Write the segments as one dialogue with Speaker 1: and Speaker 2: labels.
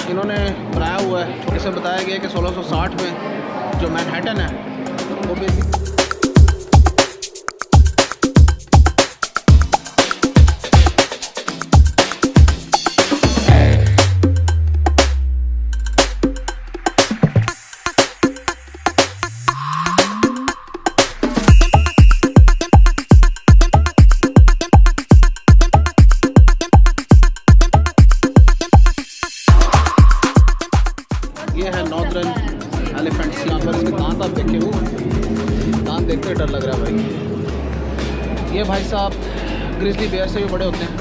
Speaker 1: इन्होंने बनाया हुआ है। छोटे से बताया गया कि 1660 में जो मैनहट्टन है वो बेसिक एलिफेंट्स। यहाँ पर इसके दांत आप देखे हो, दांत देखते डर लग रहा है भाई। ये भाई साहब ग्रिजली बेयर से भी बड़े होते हैं।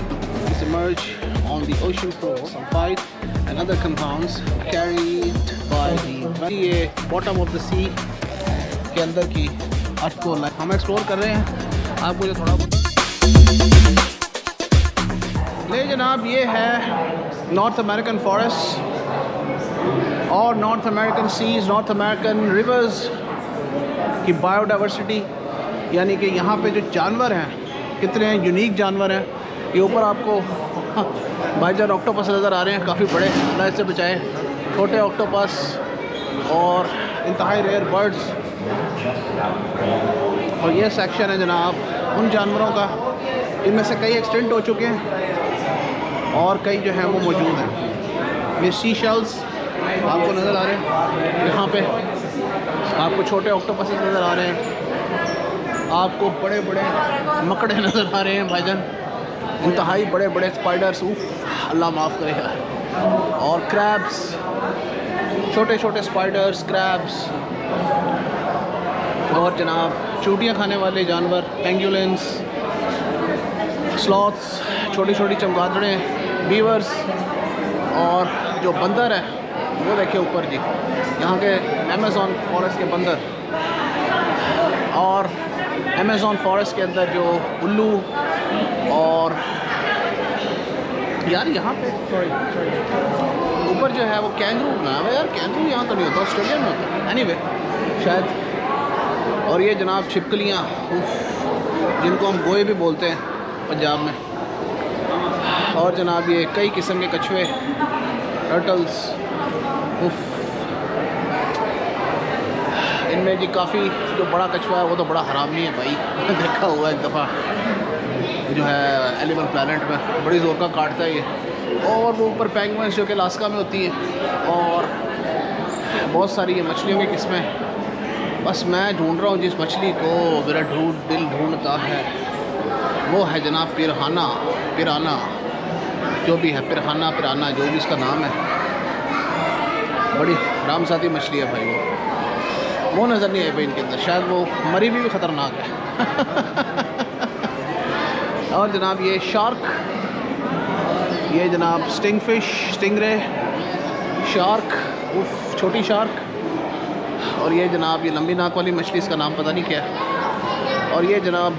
Speaker 1: Emerge on the ocean floor, some fight and other compounds carried by the ये bottom of the sea के अंदर की अर्थ को हम एक्सप्लोर कर रहे हैं। आपको जो थोड़ा बहुत ले जनाब, ये है नॉर्थ अमेरिकन फॉरेस्ट और North American seas, North American rivers की बायोडाइवर्सिटी। यानी कि यहाँ पे जो जानवर हैं कितने यूनिक जानवर हैं। ये ऊपर आपको भाईजान ऑक्टोपस नज़र आ रहे हैं, काफ़ी बड़े, अल्लाह इससे बचाए। छोटे ऑक्टोपस और इंतहाई रेयर बर्ड्स। और ये सेक्शन है जनाब उन जानवरों का, इनमें से कई एक्सटेंट हो चुके हैं और कई जो हैं वो मौजूद हैं। ये सी शेल्स आपको नज़र आ रहे हैं, यहाँ पे आपको छोटे ऑक्टोपस नज़र आ रहे हैं, आपको बड़े बड़े मकड़े नज़र आ रहे हैं भाईजान, इंतहाई बड़े बड़े स्पाइडर्स, अल्लाह माफ़ करेगा। और क्रैब्स, छोटे छोटे स्पाइडर्स, क्रैब्स और जनाब चूटियाँ खाने वाले जानवर, पेंगुलिन्स, स्लॉथ्स, छोटी छोटी चमगादड़ें, बीवर्स और जो बंदर है वो देखिए ऊपर जी, यहाँ के अमेज़न फॉरेस्ट के बंदर। और अमेज़न फॉरेस्ट के अंदर जो उल्लू और यार यहाँ पे ऊपर जो है वो कैंगरू बनाया हुआ है। यार कैंगरू यहाँ तो नहीं होता, ऑस्ट्रेलिया में होता है एनीवे शायद। और ये जनाब छिपकलियाँ, जिनको हम गोए भी बोलते हैं पंजाब में। और जनाब ये कई किस्म के कछुए, टर्टल्स, इनमें जी काफ़ी जो बड़ा कछुआ है वो तो बड़ा हरामी है भाई। देखा हुआ एक दफ़ा जो है एनिमल प्लैनेट में, बड़ी ज़ोर का काटता है ये। और वो ऊपर पेंगुइन्स जो कि अलास्का में होती हैं, और बहुत सारी ये मछलियों की किस्में। बस मैं ढूंढ रहा हूँ जिस मछली को मेरा दिल ढूंढता है, वो है जनाब पिराना, जो भी है पिराना जो भी इसका नाम है। बड़ी रामसाती मछली है भाई वो नज़र नहीं आई भाई इनके अंदर, शायद वो मरी भी ख़तरनाक है। और जनाब ये शार्क, ये जनाब स्टिंग फिश, स्टिंगरे, शार्क, छोटी शार्क। और ये जनाब ये लंबी नाक वाली मछली, इसका नाम पता नहीं क्या है। और ये जनाब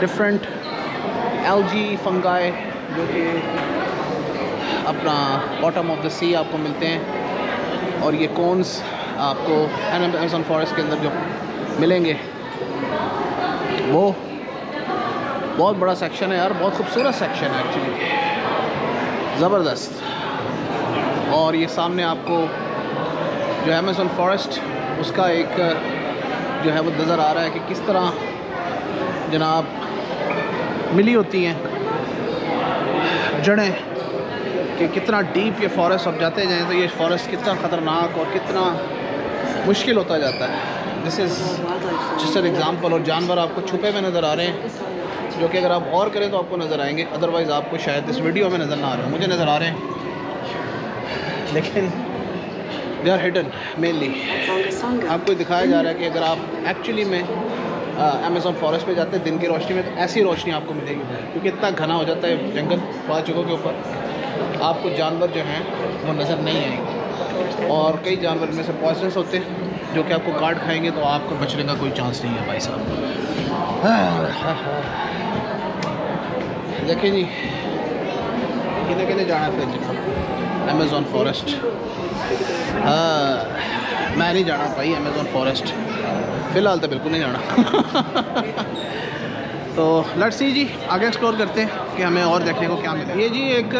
Speaker 1: डिफरेंट एल्गी फंगाई जो कि अपना बॉटम ऑफ द सी आपको मिलते हैं। और ये कॉन्स आपको अमेज़न फॉरेस्ट के अंदर जो मिलेंगे, वो बहुत बड़ा सेक्शन है यार, बहुत खूबसूरत सेक्शन है एक्चुअली, ज़बरदस्त। और ये सामने आपको जो अमेज़न फॉरेस्ट उसका एक जो है वो नज़र आ रहा है कि किस तरह जनाब मिली होती हैं जड़ें, कि कितना डीप ये फॉरेस्ट अब जाते जाएँ तो ये फॉरेस्ट कितना ख़तरनाक और कितना मुश्किल होता जाता है। This is just an example. और जानवर आपको छुपे में नज़र आ रहे हैं, जो कि अगर आप गौर करें तो आपको नज़र आएंगे, अदरवाइज़ आपको शायद इस वीडियो में नज़र ना आ रहे हो। मुझे नज़र आ रहे हैं लेकिन दे आर हिडन मेनली। आपको दिखाया जा रहा है कि अगर आप एक्चुअली में अमेज़न फॉरेस्ट पे जाते हैं दिन की रोशनी में, तो ऐसी रोशनी आपको मिलेगी, क्योंकि इतना घना हो जाता है जंगल पहाड़ जगहों के ऊपर, आपको जानवर जो हैं वो नज़र नहीं आएंगे। और कई जानवर में से पॉइजनस होते हैं जो कि आपको काट खाएंगे, तो आपको बचने का कोई चांस नहीं है भाई साहब। देखिए जी, कितने जाना फिर जनाब अमेज़न फॉरेस्ट। मैं नहीं जाना भाई अमेज़न फॉरेस्ट, फ़िलहाल तो बिल्कुल नहीं जाना। तो लेट्स सी जी, आगे एक्सप्लोर करते हैं कि हमें और देखने को क्या मिला। ये जी एक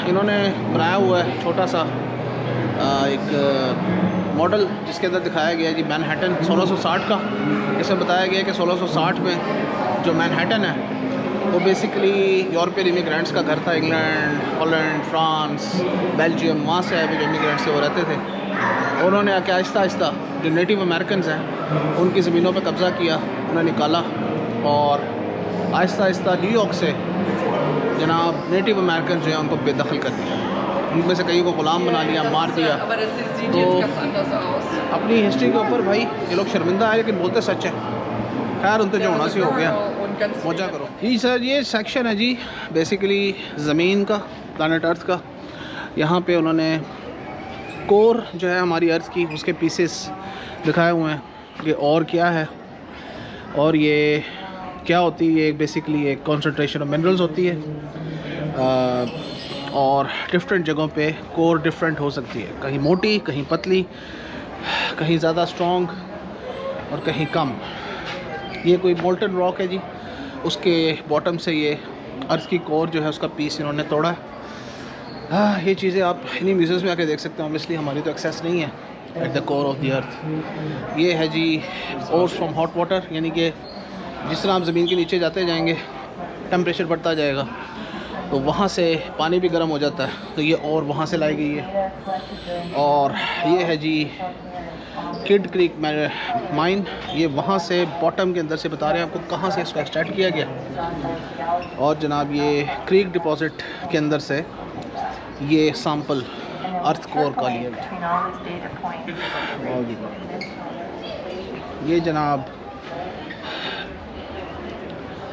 Speaker 1: इन्होंने बनाया हुआ है छोटा सा एक मॉडल जिसके अंदर दिखाया गया जी मैनहट्टन 1660 का। इसमें बताया गया कि 1660 में जो मैनहट्टन है वो बेसिकली यूरोपियन इमिग्रेंट्स का घर था। इंग्लैंड, हॉलैंड, फ्रांस, बेल्जियम, वहाँ से आए हुए जो इमिग्रेंट्स थे वो रहते थे। उन्होंने आके आहिस्ता आहिस्ता जो नेटिव अमेरिकन हैं उनकी ज़मीनों पर कब्ज़ा किया, उन्हें निकाला और आहिस्ता आहिस्ता न्यूयॉर्क से जनाब नेटिव अमेरिकन जो है उनको बेदखल कर दिया। उनमें से कई को ग़ुलाम बना लिया, मार दिया। तो अपनी हिस्ट्री के ऊपर भाई ये लोग शर्मिंदा है लेकिन बोलते सच है। खैर उनसे जो होना सी हो गया, मौजा करो जी। सर ये सेक्शन है जी बेसिकली ज़मीन का, प्लैनेट अर्थ का। यहाँ पे उन्होंने कोर जो है हमारी अर्थ की उसके पीसेस दिखाए हुए हैं। ये और क्या है और ये क्या होती है, ये बेसिकली एक कॉन्सेंट्रेशन ऑफ मिनरल्स होती है और डिफरेंट जगहों पे कोर डिफरेंट हो सकती है, कहीं मोटी, कहीं पतली, कहीं ज़्यादा स्ट्रॉन्ग और कहीं कम। ये कोई मोल्टन रॉक है जी, उसके बॉटम से ये अर्थ की कोर जो है उसका पीस इन्होंने तोड़ा है। हाँ ये चीज़ें आप इन्हीं म्यूज़ियम्स में आके देख सकते हो, इसलिए हमारी तो एक्सेस नहीं है at the core of the अर्थ। ये है जी ओर्स फ्रॉम हॉट वाटर, यानी कि जिस तरह आप ज़मीन के नीचे जाते जाएंगे टेम्परेचर बढ़ता जाएगा तो वहाँ से पानी भी गर्म हो जाता है, तो ये और वहाँ से लाई गई है। और ये है जी किड क्रीक माइन, ये वहाँ से बॉटम के अंदर से बता रहे हैं आपको कहाँ से इसको एक्सट्रैक्ट किया गया। और जनाब ये क्रीक डिपॉज़िट के अंदर से ये सैंपल अर्थ कोर का लिया गया। ये जनाब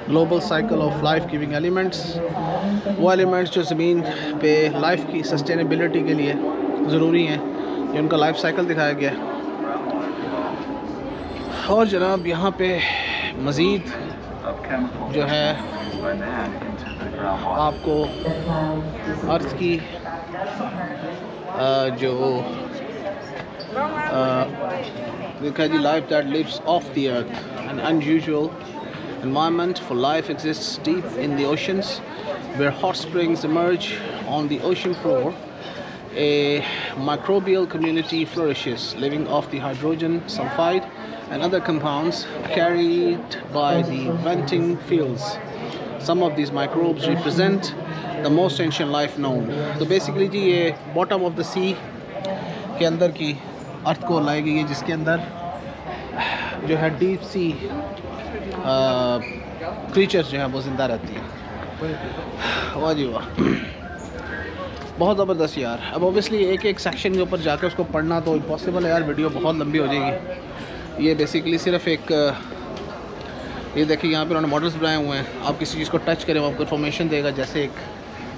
Speaker 1: global cycle of life giving elements, वो एलिमेंट्स जो ज़मीन पे लाइफ की सस्टेनेबिलिटी के लिए ज़रूरी हैं, ये उनका लाइफ साइकिल दिखाया गया है। और जनाब यहाँ पे मज़ीद जो है आपको अर्थ की जो देखा जी life that lives off the earth, an unusual environment for life exists deep in the oceans where hot springs emerge on the ocean floor. A microbial community flourishes, living off the hydrogen sulfide and other compounds carried by the venting fields. Some of these microbes represent the most ancient life known. तो basically जी ये bottom of the sea के अंदर की अर्थ को लाई गई है, जिसके अंदर जो है डीप सी क्रीचर्स जो हैं वो ज़िंदा रहती हैं। वाह जी वाह, बहुत ज़बरदस्त यार। अब ऑब्वियसली एक एक सेक्शन के ऊपर जाकर उसको पढ़ना तो इम्पॉसिबल है यार, वीडियो बहुत लंबी हो जाएगी। ये बेसिकली सिर्फ एक ये देखिए यहाँ पे उन्होंने मॉडल्स बनाए हुए हैं। आप किसी चीज़ को टच करें वो आपको इन्फॉर्मेशन देगा, जैसे एक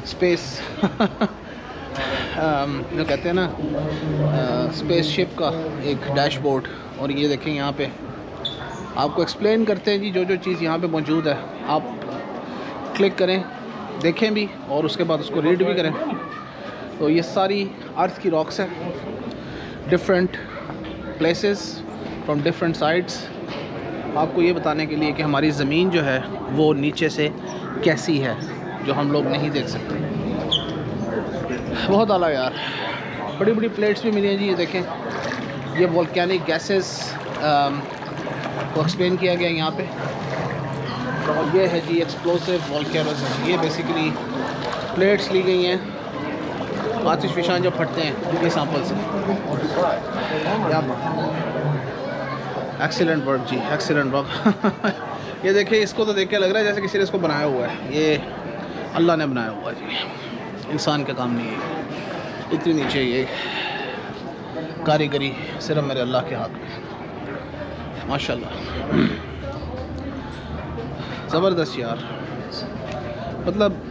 Speaker 1: स्पेस जो कहते हैं ना स्पेस शिप का एक डैशबोर्ड। और ये देखें यहाँ पे आपको एक्सप्लेन करते हैं जी जो जो चीज़ यहाँ पे मौजूद है, आप क्लिक करें, देखें भी और उसके बाद उसको रीड भी करें। तो ये सारी अर्थ की रॉक्स हैं, different places from different sides, आपको ये बताने के लिए कि हमारी ज़मीन जो है वो नीचे से कैसी है, जो हम लोग नहीं देख सकते। बहुत आला यार, बड़ी बड़ी प्लेट्स भी मिली हैं जी। ये देखें, ये वोल्केनिक गैसेस को एक्सप्लेन किया गया यहाँ पे। और ये है जी एक्सप्लोसिव वोल्केनोस, ये बेसिकली प्लेट्स ली गई हैं आतिश फिशान जो फटते हैं उनके सैंपल से। एक्सीलेंट वर्क जी, एक्सीलेंट वर्क। ये देखिए, इसको तो देख के लग रहा है जैसे किसी ने इसको बनाया हुआ है। ये अल्लाह ने बनाया हुआ है जी, इंसान का काम नहीं है। इतनी नीचे ये कारीगरी सिर्फ मेरे अल्लाह के हाथ में, माशाल्लाह, ज़बरदस्त यार। मतलब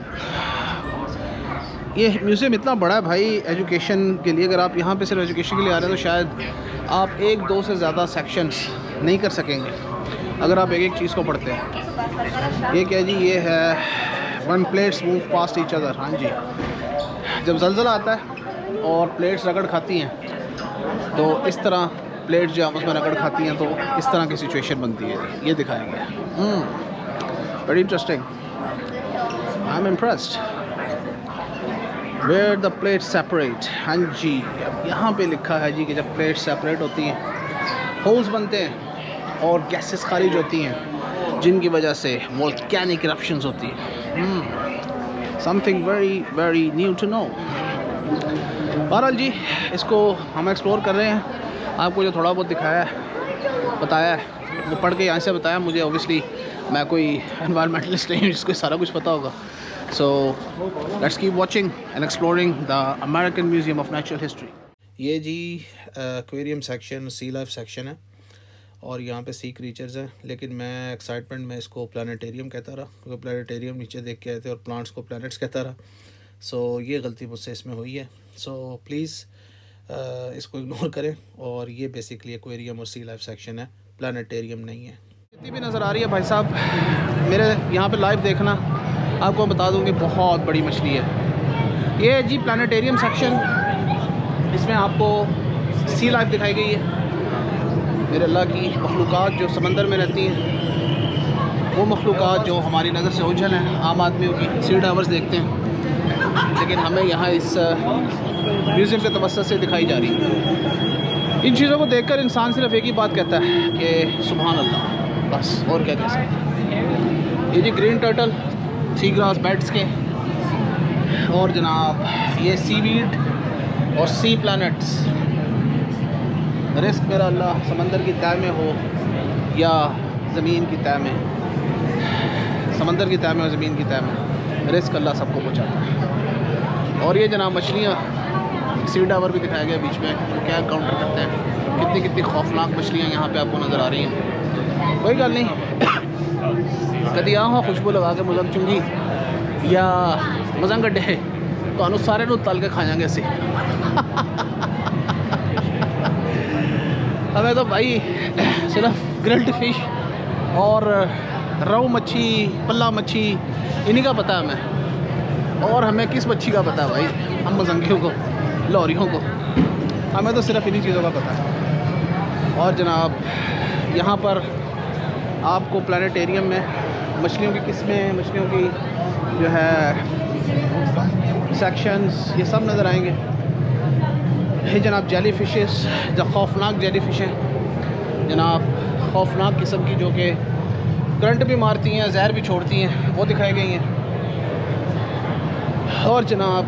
Speaker 1: ये म्यूज़ियम इतना बड़ा है भाई एजुकेशन के लिए। अगर आप यहाँ पे सिर्फ एजुकेशन के लिए आ रहे हैं तो शायद आप एक दो से ज़्यादा सेक्शंस नहीं कर सकेंगे अगर आप एक एक चीज़ को पढ़ते हैं। ये क्या जी, ये है one plates move past each other. हाँ जी, जब ज़लज़ला आता है और प्लेट्स रगड़ खाती हैं तो इस तरह प्लेट्स जो आपस में रगड़ खाती हैं तो इस तरह की सिचुएशन बनती है। ये दिखाया गया, very interesting, I am impressed. Where the plate separate. हाँ जी, अब यहाँ पे लिखा है जी कि जब प्लेट सेपरेट होती हैं, होल्स बनते हैं और गैसेस खारिज होती हैं, जिनकी वजह से वोल्केनिक इरप्शंस होती हैं। Something very very new to know. बहरहाल जी, इसको हम एक्सप्लोर कर रहे हैं। आपको जो थोड़ा बहुत दिखाया है, बताया है, वो पढ़ के यहाँ से बताया मुझे। ऑब्वियसली मैं कोई एनवायरमेंटलिस्ट नहीं हूँ जिसको सारा कुछ पता होगा। So let's keep watching and exploring the American Museum of Natural History। ये जी एक्वेरियम सेक्शन, सी लाइफ सेक्शन है और यहाँ पे सी क्रीचर्स हैं, लेकिन मैं एक्साइटमेंट में इसको प्लानिटेरियम कहता रहा क्योंकि प्लानिटेरियम नीचे देख के आए थे और प्लांट्स को प्लैनेट्स कहता रहा। सो ये गलती मुझसे इसमें हुई है। सो प्लीज़ इसको इग्नोर करें। और ये बेसिकली एक्वेरियम और सी लाइफ सेक्शन है, प्लानिटेरियम नहीं है। जितनी भी नज़र आ रही है भाई साहब, मेरे यहाँ पे लाइव देखना, आपको बता दूँ कि बहुत बड़ी मछली है। ये जी प्लानिटेरियम सेक्शन, इसमें आपको सी लाइफ दिखाई गई है। मेरे अल्लाह की मखलूक़ात जो समंदर में रहती हैं, वो मखलूक़ात जो हमारी नज़र से ओझल हैं। आम आदमियों की सी डाइवर्स देखते हैं, लेकिन हमें यहाँ इस म्यूज़ियम के तवज्जुह से दिखाई जा रही है। इन चीज़ों को देखकर इंसान सिर्फ एक ही बात कहता है कि सुभान अल्लाह, बस और क्या कह सकते हैं। ये जी green turtle sea grass beds के, और जनाब ये सीवीड और सी प्लैनेट्स। रिस्क मेरा अल्लाह समंदर की तह में हो या ज़मीन की तह में, समंदर की तह में और ज़मीन की तह में, रिस्क अल्लाह सबको पहुँचाता है। और ये जनाब मछलियाँ, सी डाइवर भी दिखाया गया बीच में, तो क्या काउंटर करते हैं। कितनी कितनी खौफनाक मछलियाँ यहाँ पे आपको नज़र आ रही हैं। कोई गल नहीं, कभी आओ खुशबू लगा के मुजंग चुंगी या मजंग गड्ढे, तो सारे नू तल के खाएंगे असी। हमें तो भाई सिर्फ ग्रिल्ड फिश और रोहू मच्छी, पल्ला मच्छी, इन्हीं का पता है हमें। और हमें किस मच्छी का पता है भाई, हम मजंगियों को, लौरियों को, हमें तो सिर्फ इन्हीं चीज़ों का पता है। और जनाब यहाँ पर आपको प्लानिटेरियम में मछलियों की किस्में, मछलियों की जो है सेक्शंस, ये सब नज़र आएंगे। ये जनाब जेली फिशेस, जो खौफनाक जेली फिश हैं जनाब, खौफनाक किस्म की, जो कि करंट भी मारती हैं, जहर भी छोड़ती हैं, वो दिखाई गई हैं। और जनाब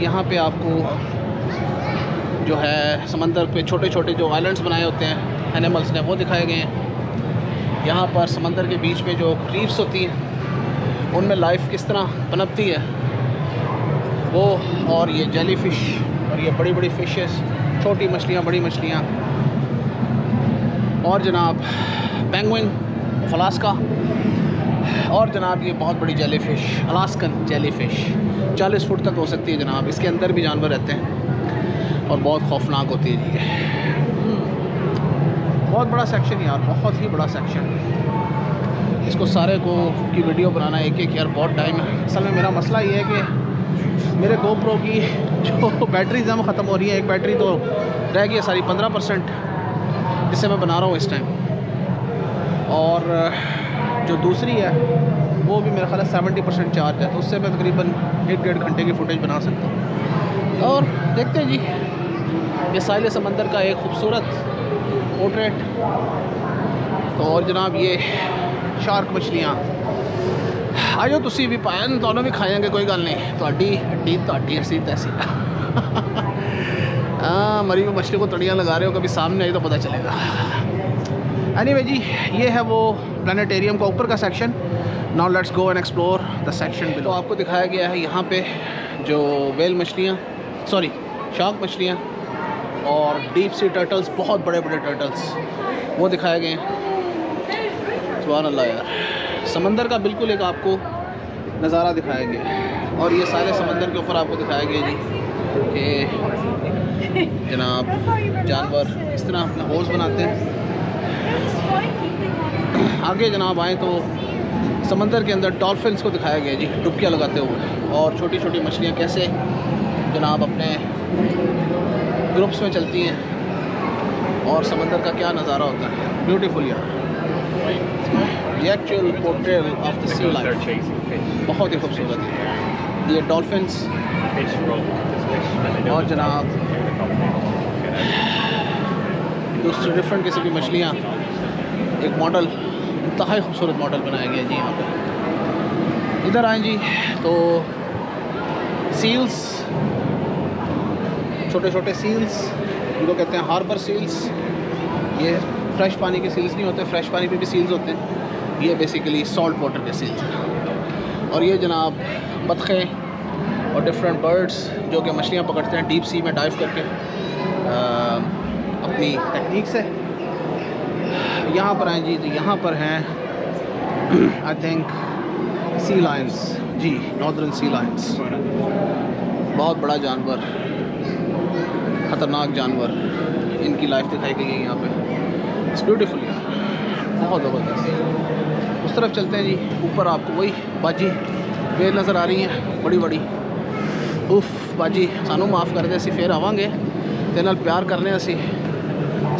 Speaker 1: यहाँ पे आपको जो है समंदर पे छोटे छोटे जो आइलैंड्स बनाए होते हैं एनिमल्स ने, वो दिखाए गए हैं। यहाँ पर समंदर के बीच में जो रीफ्स होती हैं, उनमें लाइफ किस तरह पनपती है वो, और ये जेली फ़िश और ये बड़ी बड़ी फ़िशेस, छोटी मछलियाँ, बड़ी मछलियाँ। और जनाब पेंगुइन ऑफ अलास्का, और जनाब ये बहुत बड़ी jelly fish, Alaskan jelly fish, 40 foot तक हो सकती है जनाब। इसके अंदर भी जानवर रहते हैं और बहुत खौफनाक होती है जी। बहुत बड़ा सेक्शन यार, बहुत ही बड़ा सेक्शन। इसको सारे को की वीडियो बनाना एक एक यार बहुत टाइम है। असल में मेरा मसला ये है कि मेरे GoPro की जो बैटरीज हैं वो ख़त्म हो रही है। एक बैटरी तो रह गई है सारी 15%, जिससे मैं बना रहा हूँ इस टाइम, और जो दूसरी है वो भी मेरा ख्याल है 70% चार्ज है, तो उससे मैं तकरीबन 1-1.5 घंटे की फुटेज बना सकता हूँ। और देखते हैं जी, ये साहिल समंदर का एक खूबसूरत पोर्ट्रेट। तो और जनाब ये शार्क मछलियाँ, आयो तुसी भी पाए, दोनों भी खाएंगे, कोई गल नहीं, ਤੁਹਾਡੀ हड्डी ਤੁਹਾਡੀ ऐसी तैसी। हाँ, मरी हुई मछली को तड़ियाँ लगा रहे हो, कभी सामने आई तो पता चलेगा। एनीवे जी, ये है वो प्लानिटेरियम का ऊपर का section. Now let's go and explore the section below. तो आपको दिखाया गया है यहाँ पे जो वेल मछलियाँ, सॉरी शार्क मछलियाँ और डीप सी टर्टल्स, बहुत बड़े बड़े टर्टल्स, वो दिखाए गए हैं। सुभान अल्लाह यार, समंदर का बिल्कुल एक आपको नज़ारा दिखाया गया। और ये सारे समंदर के ऊपर आपको दिखाया गया जी कि जनाब जानवर किस तरह अपने होल्स बनाते हैं। आगे जनाब आए तो समंदर के अंदर डॉल्फिन्स को दिखाया गया जी डुबकियाँ लगाते हुए, और छोटी छोटी मछलियाँ कैसे जनाब अपने ग्रुप्स में चलती हैं, और समंदर का क्या नज़ारा होता है। ब्यूटीफुल यार, the actual portrait of the sea life, बहुत ही खूबसूरत है। ये डॉल्फिन्स और जनाब दूसरी डिफरेंट किस्म की मछलियाँ, एक मॉडल, इंतहाई खूबसूरत मॉडल बनाया गया जी यहाँ पे। इधर आए जी तो सील्स, छोटे छोटे सील्स, इनको कहते हैं हार्बर सील्स। ये फ्रेश पानी के सील्स नहीं होते, फ्रेश पानी पे भी सील्स होते हैं, ये बेसिकली सॉल्ट वाटर के सील्स हैं। और ये जनाब बतखें और डिफरेंट बर्ड्स जो कि मछलियाँ पकड़ते हैं डीप सी में डाइव करके अपनी टेक्निक से। यहाँ पर आए जी तो यहाँ पर हैं आई थिंक सी लायंस जी, नॉर्दर्न सी लायंस। बहुत बड़ा जानवर, ख़तरनाक जानवर, इनकी लाइफ दिखाई गई है यहाँ पे। इट्स ब्यूटीफुल यार, बहुत ज़बरदस्त। उस तरफ चलते हैं जी, ऊपर आपको वही बाजी वेल नज़र आ रही हैं बड़ी बड़ी। उफ बाजी सानू माफ़ कर दे, असी फिर आवांगे तेरे नाल प्यार करने, असी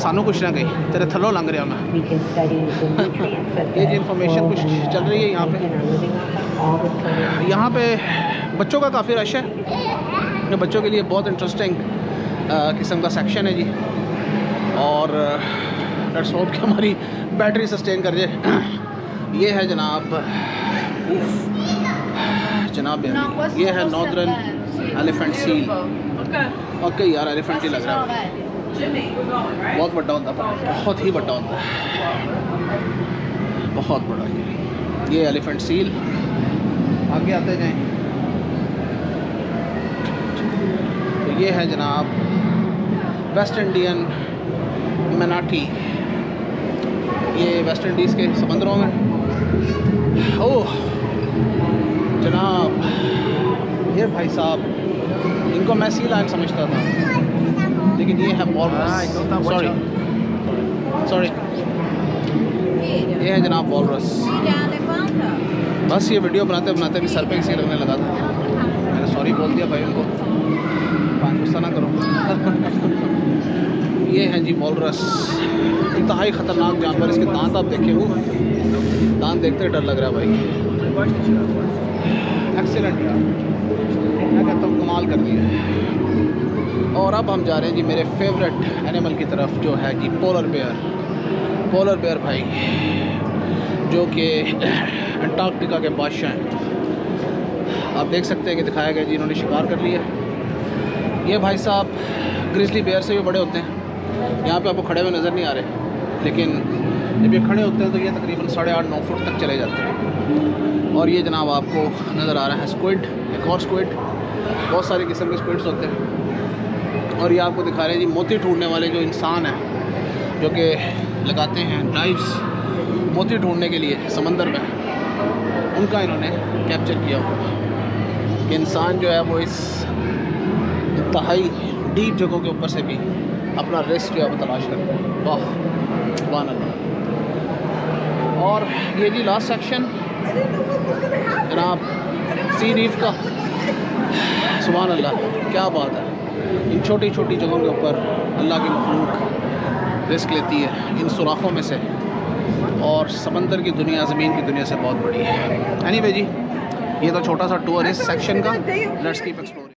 Speaker 1: सानू कुछ ना कही, तेरे थल्लों लंघ रहा मैं। ये जी इन्फॉर्मेशन कुछ चल रही है यहाँ पे। यहाँ पे बच्चों का काफ़ी रश है, बच्चों के लिए बहुत इंटरेस्टिंग किस्म का सेक्शन है जी। और लेट्स होप कि हमारी बैटरी सस्टेन कर जाए। ये है जनाब ये है नॉर्दर्न एलिफेंट सील। ओके यार, एलिफेंट ही लग रहा है, बहुत बड़ा होता है, बहुत ही बड़ा होता है, बहुत बड़ा। ये एलिफेंट सील, आगे आते जाएं तो ये है जनाब वेस्ट इंडियन मैनाटी। ये वेस्ट इंडीज़ के समंदरों में। ओह जनाब, ये भाई साहब, इनको मैं सी लायन समझता था, लेकिन ये है वॉलरस। सॉरी, ये है जनाब वॉलरस। बस ये वीडियो बनाते बनाते भी सर पे किसी लगने लगा था, मैंने सॉरी बोल दिया भाई उनको, गुस्सा ना करो। ये है जी वॉलरस, इंतहाई ख़तरनाक जानवर। इसके दांत आप देखिए, वो दांत देखते ही डर लग रहा है भाई। एक्सीलेंट यार, मैं कहता हूँ कमाल कर दिया। और अब हम जा रहे हैं जी मेरे फेवरेट एनिमल की तरफ, जो है जी पोलर बेयर। पोलर बेयर भाई, जो कि अंटार्कटिका के बादशाह हैं। आप देख सकते हैं कि दिखाया गया जी, इन्होंने शिकार कर लिया। ये भाई साहब ग्रिजली बेयर से भी बड़े होते हैं। यहाँ पे आपको खड़े हुए नज़र नहीं आ रहे, लेकिन जब ये खड़े होते हैं तो ये तकरीबन 8.5-9 फुट तक चले जाते हैं। और ये जनाब आपको नज़र आ रहा है स्क्विड, एक और स्क्विड। बहुत सारे किस्म के स्क्विड्स होते हैं। और ये आपको दिखा रहे हैं जी मोती ढूंढने वाले जो इंसान हैं, जो कि लगाते हैं डाइव्स मोती ढूंढने के लिए समंदर में, उनका इन्होंने कैप्चर किया हुआ कि इंसान जो है वो इस इंतहाई डीप जगहों के ऊपर से भी अपना रेस्ट जो है वो तलाश करते हैं। वाह सुभान अल्लाह। और ये जी लास्ट सेक्शन जनाब सी रीफ का, सुभान अल्लाह, क्या बात है। इन छोटी छोटी जगहों के ऊपर अल्लाह की मखलूक रिस्क लेती है, इन सुराखों में से। और समंदर की दुनिया ज़मीन की दुनिया से बहुत बड़ी है। एनीवे जी, ये तो छोटा सा टूर इस सेक्शन का। Let's keep exploring.